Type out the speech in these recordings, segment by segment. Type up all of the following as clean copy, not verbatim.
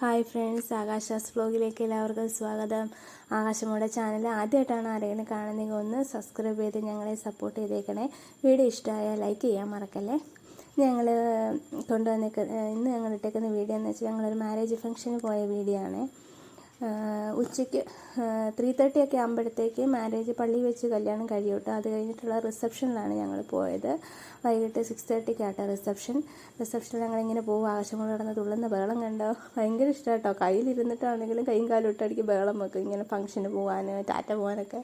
Hi friends, ആകാശാസ് വ്ലോഗിലേക്ക് എല്ലാവർക്കും സ്വാഗതം. ആകാശമ്മയുടെ channel ആദ്യമായിട്ടാണ് ആരെങ്കിലും കാണുന്നെങ്കിൽ ഒന്ന് സബ്സ്ക്രൈബ് ചെയ്ത് ഞങ്ങളെ സപ്പോർട്ട് ചെയ്തേക്കണേ. വീഡിയോ ഇഷ്ടമായാൽ ലൈക്ക് ചെയ്യാൻ മറക്കല്ലേ. ഞങ്ങൾ ഇന്ന് ഞങ്ങൾ ഇട്ടേക്കുന്ന വീഡിയോ എന്ന് വെച്ചാൽ ഞങ്ങളൊരു മാരേജ് ഫംഗ്ഷന് പോയ വീഡിയോ ആണ്. ഉച്ചയ്ക്ക് 3:30 ഒക്കെ ആകുമ്പോഴത്തേക്ക് മാരേജ് പള്ളി വെച്ച് കല്യാണം കഴിയൂട്ടോ. അത് കഴിഞ്ഞിട്ടുള്ള റിസപ്ഷനിലാണ് ഞങ്ങൾ പോയത്. വൈകിട്ട് 6:30 റിസപ്ഷനിൽ ഞങ്ങളിങ്ങനെ പോകും. ആകാശങ്ങൾ കിടന്ന് തുള്ളുന്ന ബഹളം കണ്ടോ, ഭയങ്കര ഇഷ്ടമാട്ടോ. കയ്യിലിരുന്നിട്ടാണെങ്കിലും കൈയും കാലും ഇട്ടടിക്ക് ബഹളം വെക്കും. ഇങ്ങനെ ഫംഗ്ഷന് പോകാൻ, ടാറ്റ പോകാനൊക്കെ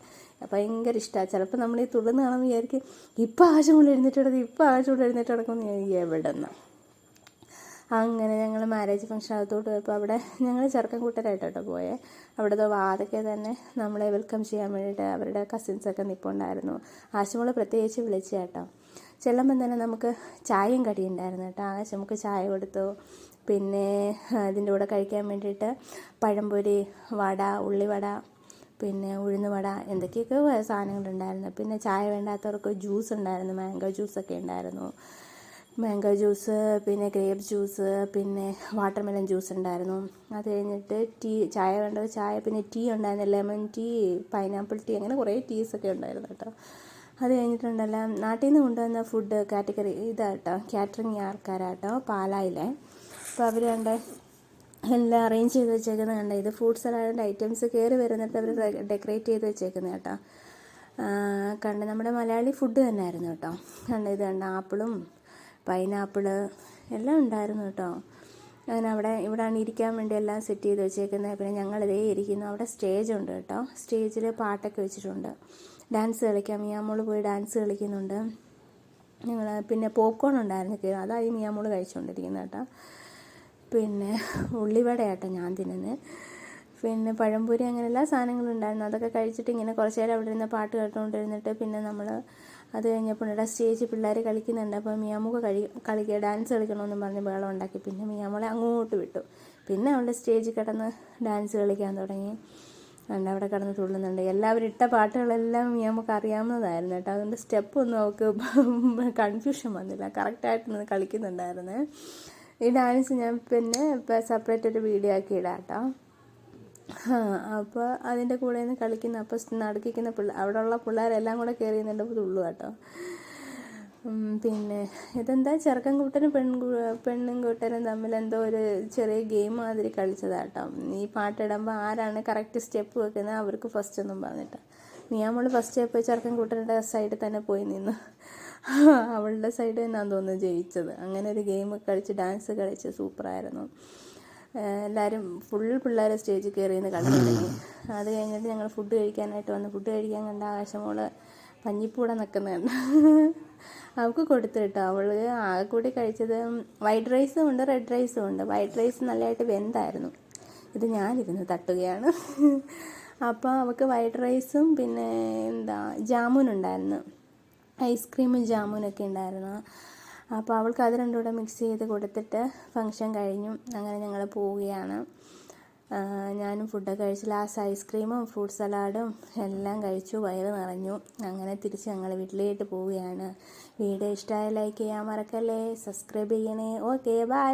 ഭയങ്കര ഇഷ്ടമാണ്. ചിലപ്പോൾ നമ്മൾ ഈ തുള്ളുന്ന കാണുമ്പോൾ വിചാരിക്കും ഇപ്പോൾ ആകാശങ്ങൾ എഴുന്നേറ്റ് കിടക്കുമെന്ന് വിചാരിക്കും. എവിടെ നിന്ന് അങ്ങനെ ഞങ്ങൾ മാരേജ് ഫംഗ്ഷൻ അകത്തോട്ട് പോയപ്പോൾ അവിടെ ഞങ്ങൾ ചെറുക്കൻ കൂട്ടരായിട്ടോ പോയേ. അവിടുത്തെ വാതൊക്കെ തന്നെ നമ്മളെ വെൽക്കം ചെയ്യാൻ വേണ്ടിയിട്ട് അവരുടെ കസിൻസൊക്കെ നിൽപ്പുണ്ടായിരുന്നു. ആശുമോളെ പ്രത്യേകിച്ച് വിളിച്ചു കേട്ടോ. ചെല്ലുമ്പം തന്നെ നമുക്ക് ചായയും കടിയും ഉണ്ടായിരുന്നു കേട്ടോ. ആശുമോൾക്ക് ചായ കൊടുത്തു. പിന്നെ അതിൻ്റെ കൂടെ കഴിക്കാൻ വേണ്ടിയിട്ട് പഴംപൊരി, വട, ഉള്ളിവട, പിന്നെ ഉഴുന്നുവട, എന്തൊക്കെയൊക്കെ സാധനങ്ങളുണ്ടായിരുന്നു. പിന്നെ ചായ വേണ്ടാത്തവർക്ക് ജ്യൂസ് ഉണ്ടായിരുന്നു, മാംഗോ ജ്യൂസൊക്കെ ഉണ്ടായിരുന്നു. മാംഗോ ജ്യൂസ്, പിന്നെ ഗ്രേപ്പ് ജ്യൂസ്, പിന്നെ വാട്ടർമെലൺ ജ്യൂസ് ഉണ്ടായിരുന്നു. അത് കഴിഞ്ഞിട്ട് ചായ വേണ്ടത് ചായ, പിന്നെ ടീ ഉണ്ടായിരുന്നു, ലെമൺ ടീ, പൈനാപ്പിൾ ടീ, അങ്ങനെ കുറേ ടീസൊക്കെ ഉണ്ടായിരുന്നു കേട്ടോ. അത് കഴിഞ്ഞിട്ടുണ്ടല്ലോ നാട്ടിൽ നിന്ന് കൊണ്ടുവന്ന ഫുഡ് കാറ്റഗറി ഇതാട്ടോ, കാറ്ററിങ് ആൾക്കാരാട്ടോ, പാലായിലെ. അപ്പോൾ അവർ എല്ലാം അറേഞ്ച് ചെയ്ത് വെച്ചേക്കുന്നത് കണ്ടോ. ഇത് ഫ്രൂട്ട് സലാഡിൻ്റെ ഐറ്റംസ് കയറി വരുന്നിട്ട് അവർ ഡെക്കറേറ്റ് ചെയ്ത് വെച്ചേക്കുന്നത് കേട്ടോ. നമ്മുടെ മലയാളി ഫുഡ് തന്നെയായിരുന്നു കേട്ടോ. ഇത് കണ്ട ആപ്പിളും പൈനാപ്പിള് എല്ലാം ഉണ്ടായിരുന്നു കേട്ടോ. അങ്ങനെ ഇവിടെയാണ് ഇരിക്കാൻ വേണ്ടി എല്ലാം സെറ്റ് ചെയ്ത് വെച്ചേക്കുന്നത്. പിന്നെ ഞങ്ങളിതേ ഇരിക്കുന്നു. അവിടെ സ്റ്റേജ് ഉണ്ട് കേട്ടോ. സ്റ്റേജിൽ പാട്ടൊക്കെ വെച്ചിട്ടുണ്ട്. ഡാൻസ് കളിക്കാം. മിയാമോള് പോയി ഡാൻസ് കളിക്കുന്നുണ്ട്. പിന്നെ പോപ്കോൺ ഉണ്ടായിരുന്നു, അതായി മിയാമോള് കഴിച്ചുകൊണ്ടിരിക്കുന്നത് കേട്ടോ. പിന്നെ ഉള്ളിവട കേട്ടോ ഞാൻ തിന്നുന്നത്. പിന്നെ പഴംപൊരി, അങ്ങനെ എല്ലാ സാധനങ്ങളും ഉണ്ടായിരുന്നു. അതൊക്കെ കഴിച്ചിട്ട് ഇങ്ങനെ കുറച്ച് നേരം അവിടെ ഇരുന്ന് പാട്ട് കേട്ടുകൊണ്ടിരുന്നിട്ട് പിന്നെ നമ്മൾ അത് കഴിഞ്ഞപ്പോൾ ഇവിടെ സ്റ്റേജ് പിള്ളേർ കളിക്കുന്നുണ്ട്. അപ്പോൾ മിയാമോൾക്ക് ഡാൻസ് കളിക്കണമെന്ന് പറഞ്ഞ് ബഹളം ഉണ്ടാക്കി. പിന്നെ മിയാമോളെ അങ്ങോട്ട് വിട്ടു. പിന്നെ അവളുടെ സ്റ്റേജിൽ കിടന്ന് ഡാൻസ് കളിക്കാൻ തുടങ്ങി. അവിടെ കിടന്ന് തുള്ളുന്നുണ്ട്. എല്ലാവരും ഇട്ട പാട്ടുകളെല്ലാം മിയാമോൾക്ക് അറിയാവുന്നതായിരുന്നു കേട്ടോ. അതുകൊണ്ട് സ്റ്റെപ്പൊന്നും അവൾക്ക് കൺഫ്യൂഷൻ വന്നില്ല, കറക്റ്റായിട്ട് നിന്ന് കളിക്കുന്നുണ്ടായിരുന്നു. ഈ ഡാൻസ് ഞാൻ പിന്നെ സെപ്പറേറ്റ് ഒരു വീഡിയോ ആക്കി ഇടാം കേട്ടോ. അപ്പോൾ അതിൻ്റെ കൂടെ നിന്ന് കളിക്കുന്ന, അപ്പോൾ നടുക്കിക്കുന്ന അവിടെയുള്ള പിള്ളേരെല്ലാം കൂടെ കയറി നിന്നിട്ട് തുള്ളു കേട്ടോ. പിന്നെ ഇതെന്താ ചെറുക്കൻ കൂട്ടനും പെണ്ണും കൂട്ടനും തമ്മിൽ എന്തോ ഒരു ചെറിയ ഗെയിം മാതിരി കളിച്ചതാട്ടോ. ഈ പാട്ടിടുമ്പോൾ ആരാണ് കറക്റ്റ് സ്റ്റെപ്പ് വെക്കുന്നത് അവർക്ക് ഫസ്റ്റ് ഒന്നും പറഞ്ഞിട്ട് മിയാമോള് ഫസ്റ്റ് സ്റ്റെപ്പ് ചെറുക്കൻ കൂട്ടരുടെ സൈഡിൽ തന്നെ പോയി നിന്ന് അവളുടെ സൈഡിൽ നിന്നാണ് തോന്നുന്നു ജയിച്ചത്. അങ്ങനെ ഒരു ഗെയിം കളിച്ച് ഡാൻസ് കളിച്ച് സൂപ്പറായിരുന്നു. എല്ലാവരും പിള്ളേർ സ്റ്റേജിൽ കയറിയെന്ന് കളി തുടങ്ങി. അത് കഴിഞ്ഞിട്ട് ഞങ്ങൾ ഫുഡ് കഴിക്കാനായിട്ട് വന്നു. ഫുഡ് കഴിക്കാൻ കണ്ട ആകാശമോള് പഞ്ഞിപ്പൂടെ നിൽക്കുന്നുണ്ട്. അവൾക്ക് കൊടുത്തു കേട്ടോ. അവൾ ആകെ കൂടി കഴിച്ചത് വൈറ്റ് റൈസും ഉണ്ട്, റെഡ് റൈസും ഉണ്ട്. വൈറ്റ് റൈസ് നല്ലതായിട്ട് വെന്തായിരുന്നു. ഇത് ഞാനിരുന്ന് തട്ടുകയാണ്. അപ്പോൾ അവൾക്ക് വൈറ്റ് റൈസും പിന്നെ ജാമുൻ ഉണ്ടായിരുന്നു, ഐസ്ക്രീമും ജാമുനൊക്കെ ഉണ്ടായിരുന്നു. അപ്പോൾ അവൾക്ക് അത് രണ്ടും കൂടെ മിക്സ് ചെയ്ത് കൊടുത്തിട്ട് ഫംഗ്ഷൻ കഴിഞ്ഞു. അങ്ങനെ ഞങ്ങൾ പോവുകയാണ്. ഞാനും ഫുഡൊക്കെ കഴിച്ച് ലാസ്റ്റ് ഐസ്ക്രീമും ഫ്രൂട്ട് സലാഡും എല്ലാം കഴിച്ചു, വയറ് നിറഞ്ഞു. അങ്ങനെ തിരിച്ച് ഞങ്ങൾ വീട്ടിലേക്ക് പോവുകയാണ്. വീഡിയോ ഇഷ്ടമായ ലൈക്ക് ചെയ്യാൻ മറക്കല്ലേ, സബ്സ്ക്രൈബ് ചെയ്യണേ. Okay, by.